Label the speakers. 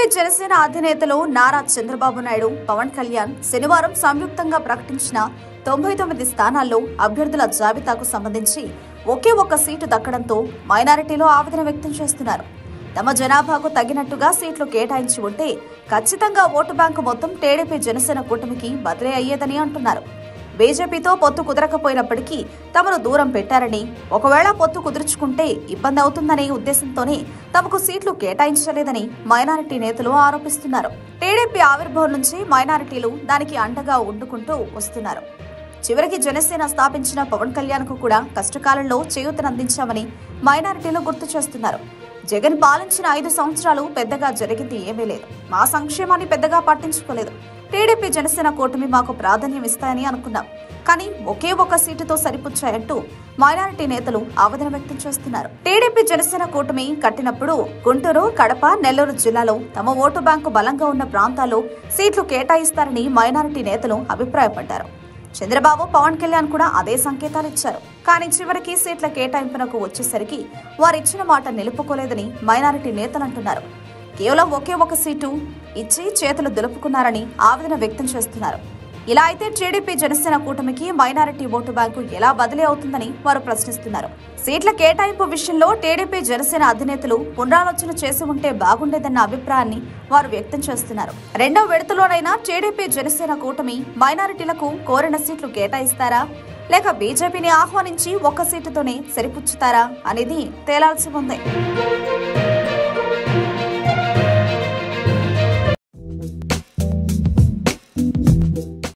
Speaker 1: TDP Janasena అధినేతలు నారా చంద్రబాబు నాయుడు, పవన్ కళ్యాణ్ శనివారం సంయుక్తంగా ప్రకటించిన 99 స్థానాల్లో అభ్యర్థుల జాబితాకు సంబంధించి ఒకే ఒక్క సీటు దక్కడంతో మైనారిటీలో ఆవేదన వ్యక్తం చేస్తున్నారు. తమ జనాభాకు తగినట్టుగా సీట్లు కేటాయించి ఉంటే ఖచ్చితంగా ఓటు బ్యాంకు మొత్తం టీడీపీ జనసేన కూటమికి బదిలీ అయ్యేదని అంటున్నారు. బీజేపీతో పొత్తు కుదరకపోయినప్పటికీ తమను దూరం పెట్టారని, ఒకవేళ పొత్తు కుదుర్చుకుంటే ఇబ్బంది అవుతుందనే ఉద్దేశంతోనే తమకు సీట్లు కేటాయించలేదని మైనారిటీ నేతలు ఆరోపిస్తున్నారు. టీడీపీ ఆవిర్భావం నుంచి మైనారిటీలు దానికి అండగా ఉండుకుంటూ వస్తున్నారు. చివరికి జనసేన స్థాపించిన పవన్ కళ్యాణ్ కు కూడా కష్టకాలంలో చేయూతనందించామని మైనారిటీలు గుర్తు చేస్తున్నారు. జగన్ పాలించిన 5 సంవత్సరాలు పెద్దగా జరిగింది ఏమీ లేదు. మా సంక్షేమాన్ని పెద్దగా పట్టించుకోలేదు. టీడీపీ జనసేన కూటమి మాకు ప్రాధాన్యం ఇస్తాయని అనుకున్నాం. కానీ ఒకే ఒక్క సీటుతో సరిపుచ్చాయంటూ మైనారిటీ నేతలు ఆవేదన వ్యక్తం చేస్తున్నారు. టీడీపీ జనసేన కూటమి కట్టినప్పుడు గుంటూరు, కడప, నెల్లూరు జిల్లాలో తమ ఓటు బ్యాంకు బలంగా ఉన్న ప్రాంతాల్లో సీట్లు కేటాయిస్తారని మైనారిటీ నేతలు అభిప్రాయపడ్డారు. చంద్రబాబు, పవన్ కళ్యాణ్ కూడా అదే సంకేతాలు ఇచ్చారు. కానీ చివరికి సీట్ల కేటాయింపునకు వచ్చేసరికి వారిచ్చిన మాట నిలుపుకోలేదని మైనారిటీ నేతలు అంటున్నారు. కేవలం ఒకే ఒక సీటు ఇచ్చి చేతులు దులుపుకున్నారని ఆవేదన వ్యక్తం చేస్తున్నారు. ఇలా అయితే టీడీపీ జనసేన కూటమికి మైనారిటీ ఓటు బ్యాంకు ఎలా బదిలీ అవుతుందని వారు ప్రశ్నిస్తున్నారు. సీట్ల కేటాయింపు విషయంలో టీడీపీ జనసేన అధినేతలు పునరాలోచన చేసి ఉంటే బాగుండేదన్న అభిప్రాయాన్ని వారు వ్యక్తం చేస్తున్నారు. రెండో విడతలోనైనా టీడీపీ జనసేన కూటమి మైనారిటీలకు కోరిన సీట్లు కేటాయిస్తారా, లేక బీజేపీని ఆహ్వానించి ఒక్క సీటుతోనే సరిపుచ్చుతారా అనేది తేలాల్సి ఉంది.